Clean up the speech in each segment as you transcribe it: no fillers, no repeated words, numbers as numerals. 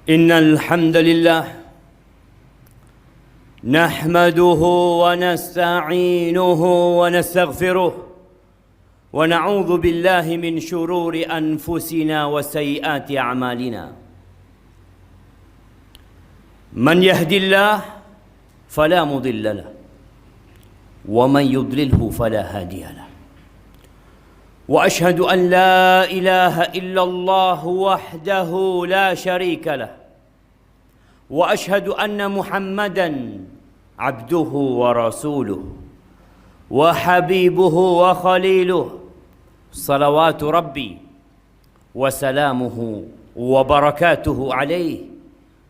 إن الحمد لله نحمده ونستعينه ونستغفره ونعوذ بالله من شرور أنفسنا وسيئات أعمالنا. من يهدي الله فلا مضل له ومن يضلله فلا هادي له. وأشهد أن لا إله إلا الله وحده لا شريك له وأشهد أن محمدًا عبده ورسوله وحبيبه وخليله صلوات ربي وسلامه وبركاته عليه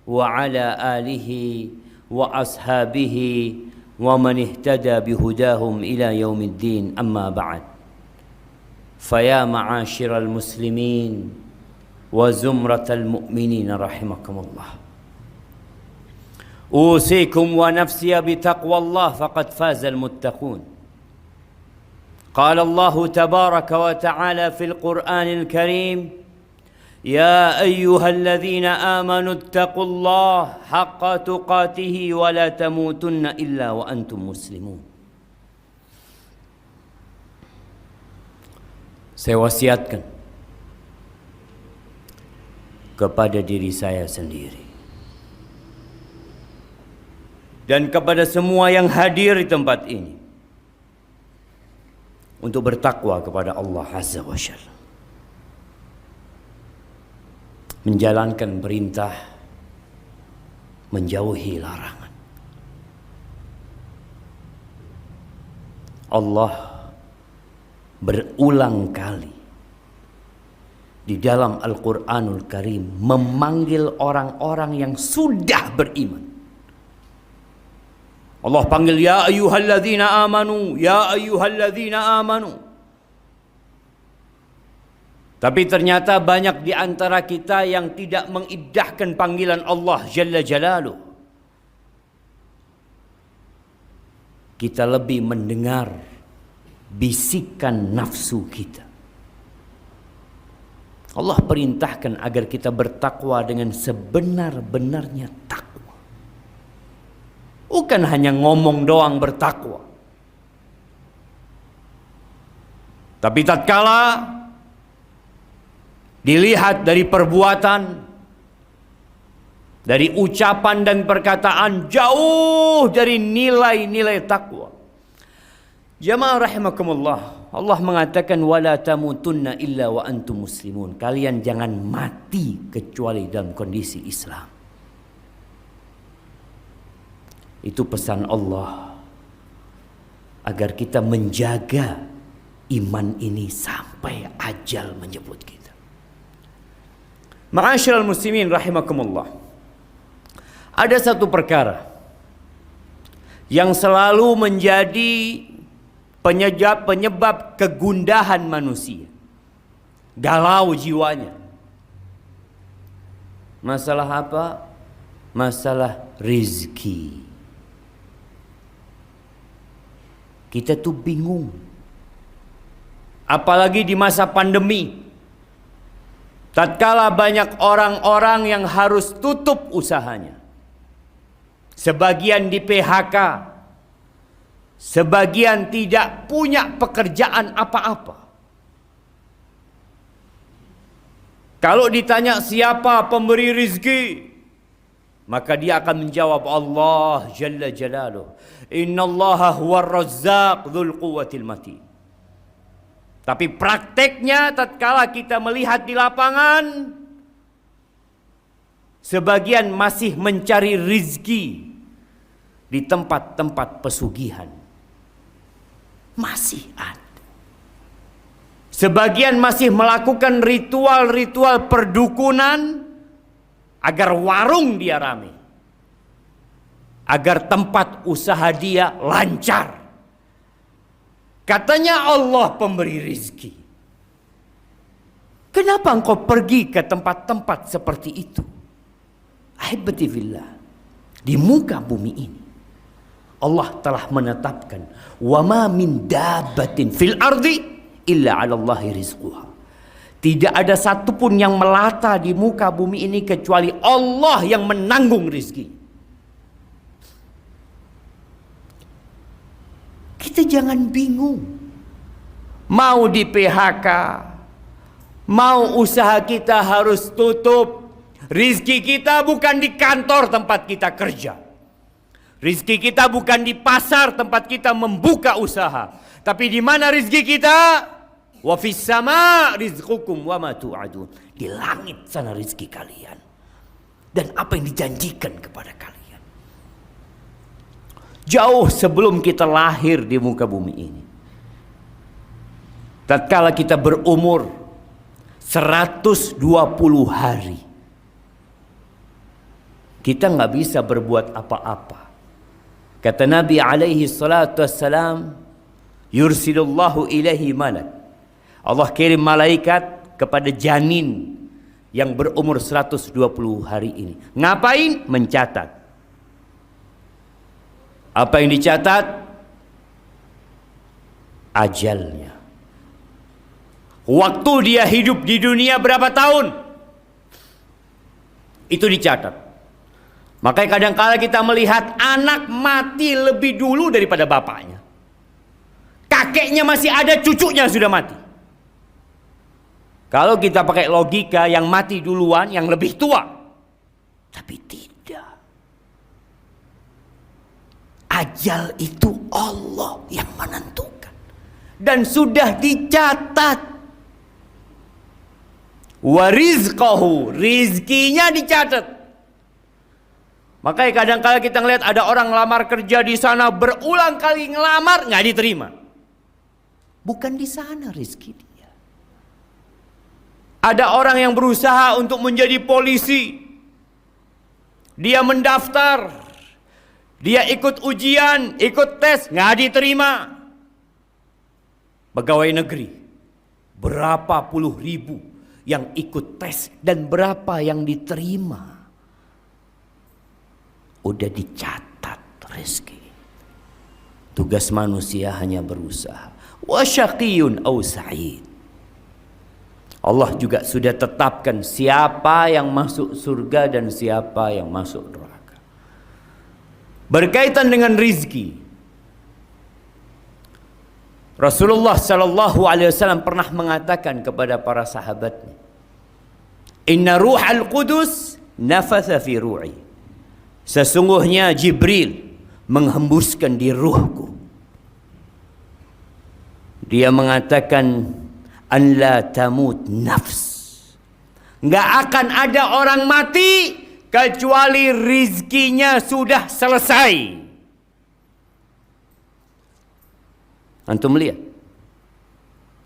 وعلى آله وأصحابه ومن اهتدى بهداهم إلى يوم الدين. أما بعد، فيا معاشر المسلمين وزمرة المؤمنين رحمكم الله، أوصيكم ونفسي بتقوى الله فقد فاز المتقون. قال الله تبارك وتعالى في القرآن الكريم: يا أيها الذين آمنوا اتقوا الله حق تقاته ولا تموتن إلا وأنتم مسلمون. Saya wasiatkan kepada diri saya sendiri dan kepada semua yang hadir di tempat ini untuk bertakwa kepada Allah Azza wa Jalla, menjalankan perintah, menjauhi larangan. Allah berulang kali di dalam Al-Quranul Karim memanggil orang-orang yang sudah beriman. Allah panggil, ya ayyuhalladzina amanu, ya ayyuhalladzina amanu. Tapi ternyata banyak di antara kita yang tidak mengindahkan panggilan Allah Jalla Jalaluh. Kita lebih mendengar bisikan nafsu kita. Allah perintahkan agar kita bertakwa dengan sebenar-benarnya takwa. Bukan hanya ngomong doang bertakwa, tapi tatkala dilihat dari perbuatan, dari ucapan dan perkataan jauh dari nilai-nilai takwa. Jamaah rahimakumullah, Allah mengatakan wala tamutunna illa wa antum muslimun. Kalian jangan mati kecuali dalam kondisi Islam. Itu pesan Allah agar kita menjaga iman ini sampai ajal menjemput kita. Ma'asyiral muslimin rahimakumullah, ada satu perkara yang selalu menjadi penyebab kegundahan manusia, galau jiwanya. Masalah apa? Masalah rizki. Kita tuh bingung, apalagi di masa pandemi, tatkala banyak orang-orang yang harus tutup usahanya, sebagian di PHK, sebagian tidak punya pekerjaan apa-apa. Kalau ditanya siapa pemberi rizki, maka dia akan menjawab Allah Jalla Jalaluh. Innallaha huwar razzaq dzul quwwatil matin. Tapi prakteknya tatkala kita melihat di lapangan, sebagian masih mencari rizki di tempat-tempat pesugihan. Masih ada. Sebagian masih melakukan ritual-ritual perdukunan agar warung dia ramai, agar tempat usaha dia lancar. Katanya Allah pemberi rizki. Kenapa engkau pergi ke tempat-tempat seperti itu? Ahibati fillah, di muka bumi ini Allah telah menetapkan wa ma min dabbatin fil ardi illa 'ala Allahi rizquha. Tidak ada satupun yang melata di muka bumi ini kecuali Allah yang menanggung rizki. Kita jangan bingung. Mau di PHK, mau usaha kita harus tutup. Rizki kita bukan di kantor tempat kita kerja. Rizki kita bukan di pasar tempat kita membuka usaha. Tapi di mana rizki kita? Wa fis sama rizqukum wa ma tu'adun. Di langit sana rizki kalian dan apa yang dijanjikan kepada kalian. Jauh sebelum kita lahir di muka bumi ini, tatkala kita berumur 120 hari, kita nggak bisa berbuat apa-apa. Kata Nabi alaihi salatu wassalam, yursilullahu ilaihi malak. Allah kirim malaikat kepada janin yang berumur 120 hari ini. Ngapain? Mencatat. Apa yang dicatat? Ajalnya. Waktu dia hidup di dunia berapa tahun? Itu dicatat. Makanya kadang-kala kita melihat anak mati lebih dulu daripada bapaknya. Kakeknya masih ada, cucunya sudah mati. Kalau kita pakai logika, yang mati duluan yang lebih tua. Tapi tidak. Ajal itu Allah yang menentukan. Dan sudah dicatat. Wa rizqahu, rizkinya dicatat. Makanya kadang-kala kita ngelihat ada orang ngelamar kerja di sana, berulang kali ngelamar nggak diterima. Bukan di sana rizki dia. Ada orang yang berusaha untuk menjadi polisi. Dia mendaftar, dia ikut ujian, ikut tes, nggak diterima. Pegawai negeri, berapa puluh ribu yang ikut tes dan berapa yang diterima. Udah dicatat rezeki. Tugas manusia hanya berusaha. Wa syaqiyun aw sa'id. Allah juga sudah tetapkan siapa yang masuk surga dan siapa yang masuk neraka. Berkaitan dengan rizki, Rasulullah sallallahu alaihi wasallam pernah mengatakan kepada para sahabatnya, "Inna ruhal qudus nafatha fi ru'i." Sesungguhnya Jibril menghembuskan di ruhku. Dia mengatakan, an la tamut nafs. Nggak akan ada orang mati kecuali rizkinya sudah selesai. Antum lihat,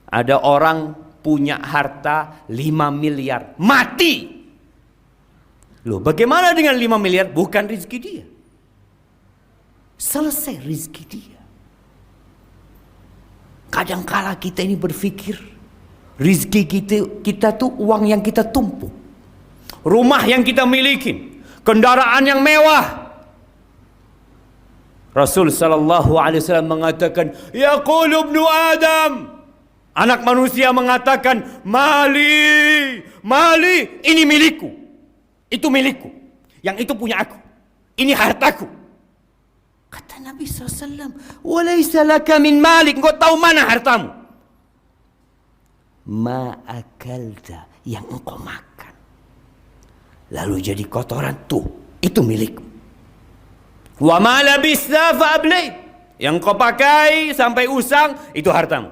ada orang punya harta 5 miliar, mati. Loh, bagaimana dengan 5 miliar? Bukan rizki dia. Selesai rizki dia. Kadangkala kita ini berpikir, rizki kita tuh uang yang kita tumpuk, rumah yang kita miliki, kendaraan yang mewah. Rasul sallallahu alaihi wasallam mengatakan, yaqulu ibnu Adam, anak manusia mengatakan, mali, mali, ini milikku, itu milikku, yang itu punya aku, ini hartaku. Kata Nabi SAW, walaysa laka min malik, engkau tahu mana hartamu? Ma akalta, yang engkau makan lalu jadi kotoran, tuh itu milikmu. Wa ma labista fa ablait, yang engkau pakai sampai usang itu hartamu.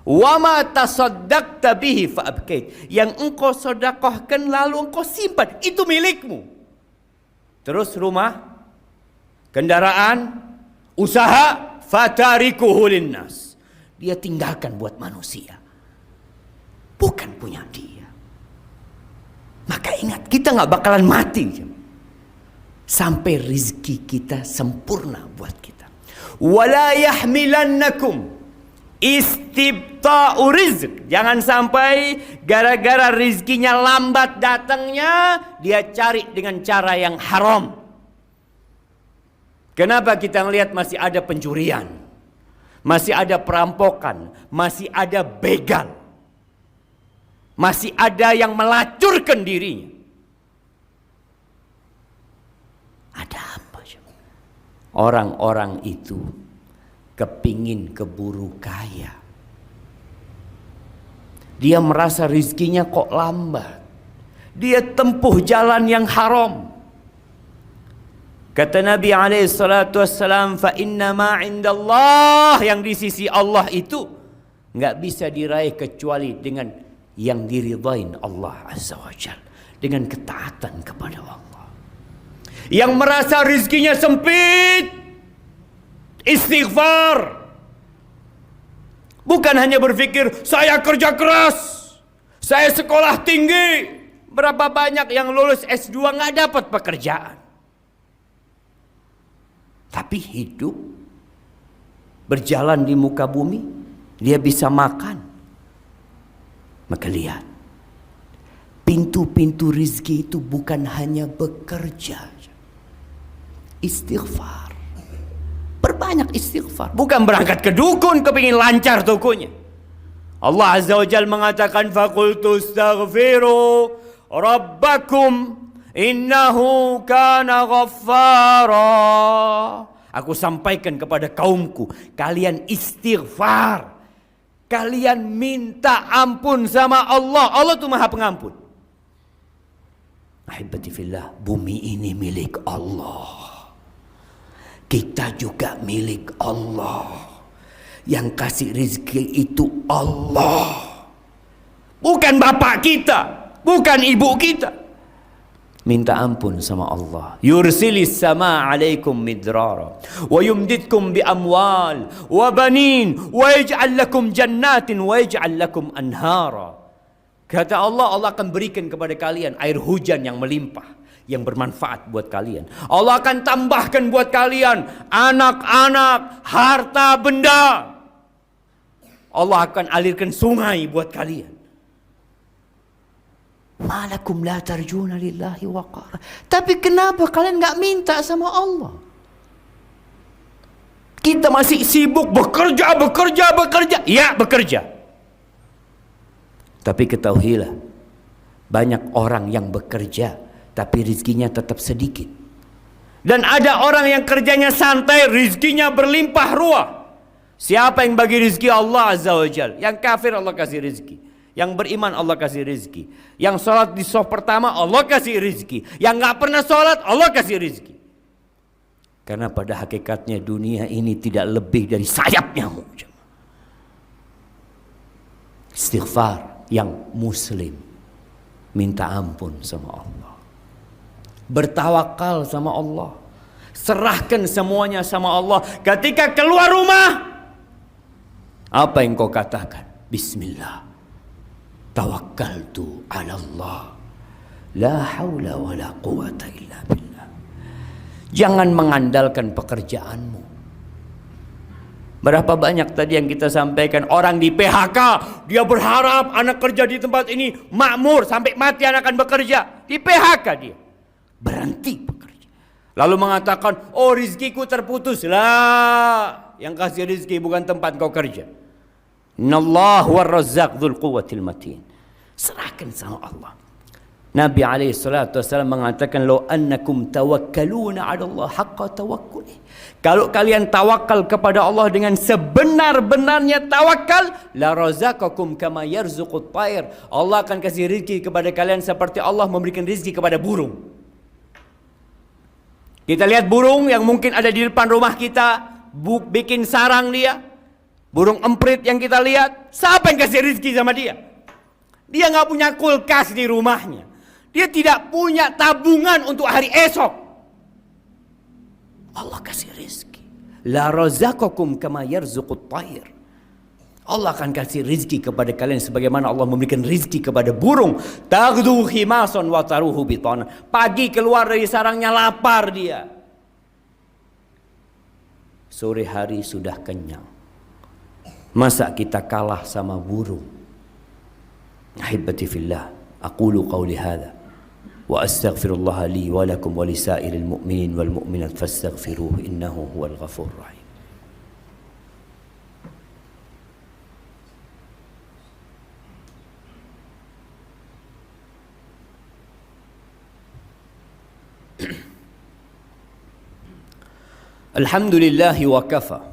Wa ma tasaddaqta bihi fa abkait, yang engkau sedekahkan lalu engkau simpan itu milikmu. Terus rumah, kendaraan, usaha, fatarikuhu linnas, dia tinggalkan buat manusia, bukan punya dia. Maka ingat, kita nggak bakalan mati sampai rizki kita sempurna buat kita. Wala yahmilannakum istibta'u rizq, jangan sampai gara-gara rizkinya lambat datangnya, dia cari dengan cara yang haram. Kenapa kita ngelihat masih ada pencurian, masih ada perampokan, masih ada begal? Masih ada yang melacurkan dirinya. Ada apa? Orang-orang itu kepingin keburu kaya. Dia merasa rizkinya kok lambat. Dia tempuh jalan yang haram. Kata Nabi SAW, fa inna ma indallah, yang di sisi Allah itu nggak bisa diraih kecuali dengan yang diridhain Allah Azza wa Jalla, dengan ketaatan kepada Allah. Yang merasa rizkinya sempit, istighfar. Bukan hanya berpikir saya kerja keras, saya sekolah tinggi. Berapa banyak yang lulus S2 nggak dapat pekerjaan. Tapi hidup, berjalan di muka bumi, dia bisa makan. Maka lihat, pintu-pintu rizki itu bukan hanya bekerja. Istighfar. Perbanyak istighfar. Bukan berangkat ke dukun kepingin lancar tokonya. Allah Azza wa Jalla mengatakan, faqultu astaghfiru rabbakum innahu kana ghaffara. Aku sampaikan kepada kaumku, kalian istighfar. Kalian minta ampun sama Allah. Allah itu Maha Pengampun. Ahibati fillah, bumi ini milik Allah. Kita juga milik Allah. Yang kasih rezeki itu Allah. Bukan bapak kita, bukan ibu kita. Minta ampun sama Allah. Yursilis sama alaikum midrara wa yumditkum bi amwal wa banin wa yaj'al lakum jannatin wa yaj'al lakum anhara. Kata Allah, Allah akan berikan kepada kalian air hujan yang melimpah, yang bermanfaat buat kalian. Allah akan tambahkan buat kalian anak-anak, harta benda. Allah akan alirkan sungai buat kalian. Malakum la tarjuna lillahi waqara. Tapi kenapa kalian nggak minta sama Allah? Kita masih sibuk bekerja. Ya, bekerja. Tapi ketahuilah, banyak orang yang bekerja tapi rizkinya tetap sedikit. Dan ada orang yang kerjanya santai, rizkinya berlimpah ruah. Siapa yang bagi rizki? Allah Azza wa Jalla. Yang kafir Allah kasih rizki. Yang beriman Allah kasih rizki. Yang sholat di saf pertama Allah kasih rizki. Yang gak pernah sholat Allah kasih rizki. Karena pada hakikatnya dunia ini tidak lebih dari sayap nyamuk. Istighfar yang muslim, minta ampun sama Allah, bertawakal sama Allah, serahkan semuanya sama Allah. Ketika keluar rumah, apa yang kau katakan? Bismillah, tawakkaltu ala Allah, la haula wa la quwata illa billah. Jangan mengandalkan pekerjaanmu. Berapa banyak tadi yang kita sampaikan, orang di PHK, dia berharap anak kerja di tempat ini makmur sampai mati anak akan bekerja. Di PHK dia berhenti bekerja. Lalu mengatakan, oh rizkiku terputus. Lah, yang kasih rizki bukan tempat kau kerja. Innallah war-razzaq dzul quwwatil matin. Serahkan sama Allah. Nabi SAW mengatakan, lo annakum tawakkaluna 'ala Allah haqqa tawakkuli. Kalau kalian tawakal kepada Allah dengan sebenar-benarnya tawakal, la razaqakum kama yarzuqut tayr. Allah akan kasih rezeki kepada kalian seperti Allah memberikan rezeki kepada burung. Kita lihat burung yang mungkin ada di depan rumah kita, bikin sarang dia. Burung emprit yang kita lihat, siapa yang kasih rezeki sama dia? Dia nggak punya kulkas di rumahnya. Dia tidak punya tabungan untuk hari esok. Allah kasih rizki. La razaqakum kama yarzuqut tayr. Allah akan kasih rizki kepada kalian sebagaimana Allah memberikan rizki kepada burung. Taghdu khimasan wa taruhu bitana. Pagi keluar dari sarangnya lapar dia. Sore hari sudah kenyang. Masa kita kalah sama burung? Ahibati fillah, aqulu qawli hadha wa astaghfirullah li wa lakum wa lisairil mu'minin wal mu'minat fastaghfiruhu innahu huwal ghafurur rahim. Alhamdulillahi wa kafa.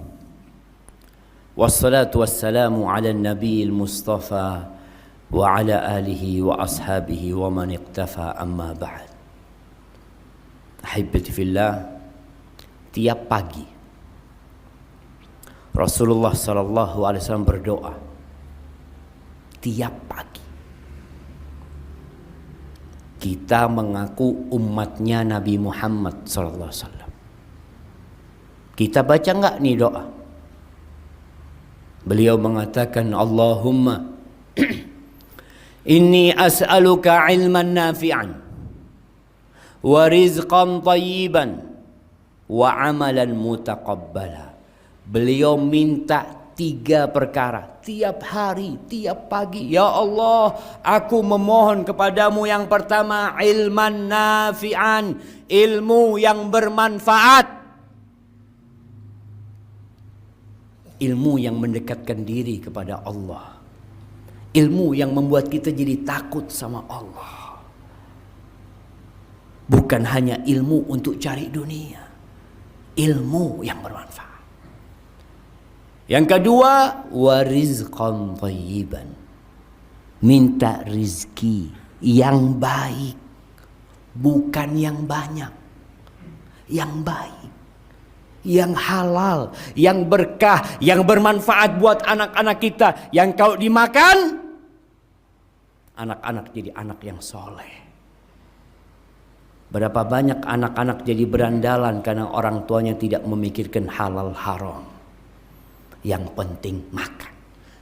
Wassalatu wassalamu ala nabiyil mustafa wa ala alihi wa ashabihi wa man iqtafa, amma ba'd. Ahibbati fillah, tiap pagi Rasulullah sallallahu alaihi wasallam berdoa. Tiap pagi kita mengaku umatnya Nabi Muhammad sallallahu alaihi wasallam. Kita baca enggak nih doa? Beliau mengatakan, Allahumma inni as'aluka ilman nafi'an wa rizqan tayyiban wa amalan mutaqabbala. Beliau minta 3 perkara tiap hari, tiap pagi. Ya Allah, aku memohon kepadamu yang pertama, ilman nafi'an, ilmu yang bermanfaat. Ilmu yang mendekatkan diri kepada Allah. Ilmu yang membuat kita jadi takut sama Allah. Bukan hanya ilmu untuk cari dunia. Ilmu yang bermanfaat. Yang kedua, warizqan thayyiban. Minta rizki yang baik. Bukan yang banyak. Yang baik. Yang halal, yang berkah, yang bermanfaat buat anak-anak kita. Yang kalau dimakan, anak-anak jadi anak yang soleh. Berapa banyak anak-anak jadi berandalan karena orang tuanya tidak memikirkan halal haram. Yang penting makan.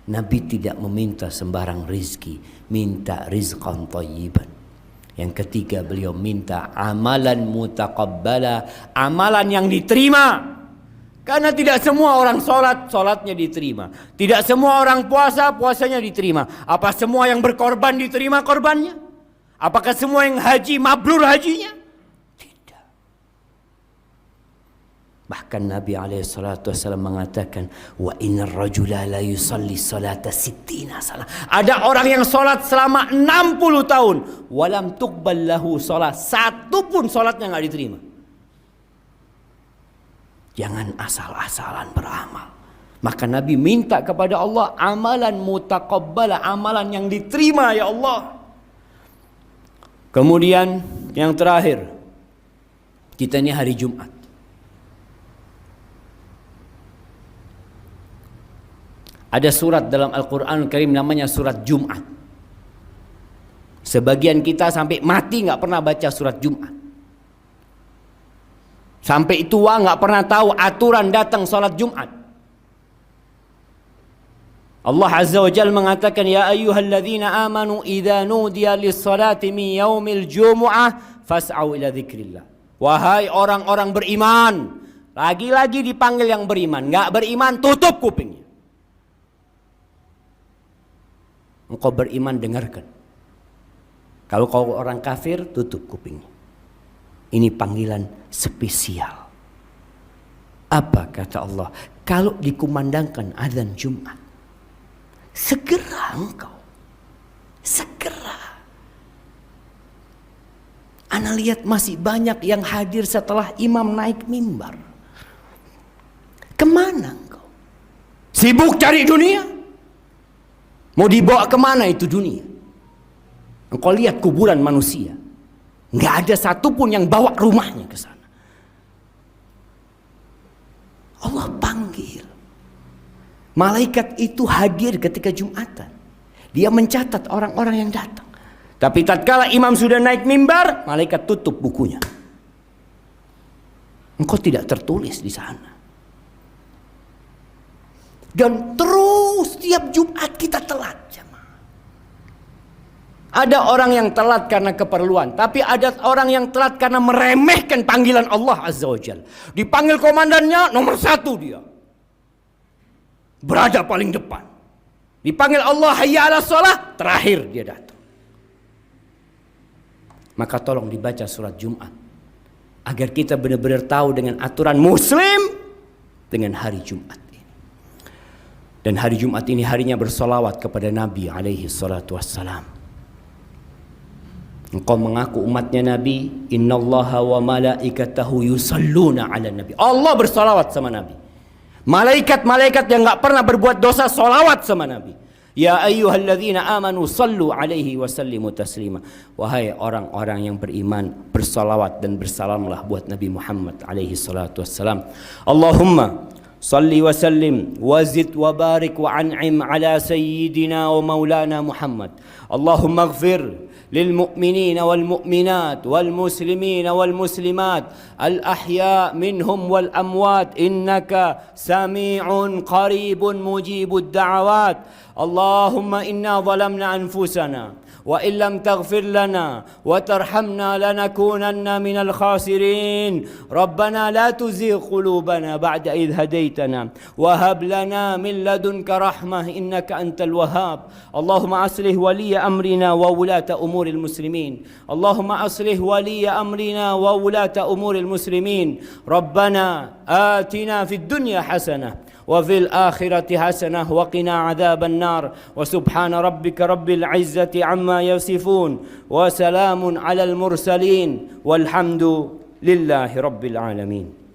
Nabi tidak meminta sembarang rizki, minta rizqan thayyiban. Yang ketiga, beliau minta amalan mutaqabbala, amalan yang diterima. Karena tidak semua orang sholat, sholatnya diterima. Tidak semua orang puasa, puasanya diterima. Apa semua yang berkorban diterima korbannya? Apakah semua yang haji mabrur hajinya? Tidak. Bahkan Nabi SAW mengatakan, wa innar rajula la yusalli salata sittina salah. Ada orang yang sholat selama 60 tahun. Walam tuqbal lahu sholat. Satu pun sholatnya nggak diterima. Jangan asal-asalan beramal. Maka Nabi minta kepada Allah amalan mutaqabbala, amalan yang diterima ya Allah. Kemudian yang terakhir, kita ini hari Jumat. Ada surat dalam Al-Quran Al-Karim namanya surat Jumat. Sebagian kita sampai mati nggak pernah baca surat Jumat. Sampai tua nggak pernah tahu aturan datang salat Jumat. Allah Azza wa Jalla mengatakan, ya ayyuhalladzina amanu idza nudiya lis-salati min yaumil jumu'ah fas'au ila dzikrillah. Wahai orang-orang beriman, lagi-lagi dipanggil yang beriman. Nggak beriman, tutup kupingnya. Engkau beriman, dengarkan. Kalau kau orang kafir, tutup kupingnya. Ini panggilan spesial. Apa kata Allah? Kalau dikumandangkan azan Jumat, segera engkau. Segera. Ana lihat masih banyak yang hadir setelah imam naik mimbar. Kemana engkau? Sibuk cari dunia? Mau dibawa kemana itu dunia? Engkau lihat kuburan manusia. Nggak ada satupun yang bawa rumahnya ke sana. Allah panggil. Malaikat itu hadir ketika Jumatan. Dia mencatat orang-orang yang datang. Tapi tatkala imam sudah naik mimbar, malaikat tutup bukunya. Engkau tidak tertulis di sana. Dan terus tiap Jumat kita telat. Ada orang yang telat karena keperluan, tapi ada orang yang telat karena meremehkan panggilan Allah Azza wa Jalla. Dipanggil komandannya, nomor 1 dia. Berada paling depan. Dipanggil Allah hayya 'alas shalah, terakhir dia datang. Maka tolong dibaca surat Jumat. Agar kita benar-benar tahu dengan aturan Muslim dengan hari Jumat ini. Dan hari Jumat ini harinya bersolawat kepada Nabi alaihi salatu wassalam. Engkau mengaku umatnya Nabi, innallaha wa malaikatahu yusalluna ala nabi. Allah bersalawat sama Nabi. Malaikat-malaikat yang enggak pernah berbuat dosa salawat sama Nabi. Ya ayyuhalladzina amanu sallu alaihi wa sallimu taslima. Wahai orang-orang yang beriman, bersalawat dan bersalamlah buat Nabi Muhammad alaihi salatu wassalam. Allahumma salli wa sallim wa zid wa barik wa an'im ala sayyidina wa maulana Muhammad. Allahumma ighfir للمؤمنين والمؤمنات والمسلمين والمسلمات الأحياء منهم والأموات إنك سميع قريب مجيب الدعوات. اللهم إنا ظلمنا أنفسنا وإن لم تغفر لنا وترحمنا لنكونن من الخاسرين. ربنا لا تزغ قلوبنا بعد إذ هديتنا وهب لنا من لدنك رحمة إنك أنت الوهاب. اللهم أصلح ولي أمرنا وولاة أمور المسلمين. اللهم أصلح ولي أمرنا وولاة أمور المسلمين. ربنا آتنا في الدنيا حسنة وفي الآخرة حسنة وقنا عذاب النار. وسبحان ربك رب العزة عما يصفون وسلام على المرسلين والحمد لله رب العالمين.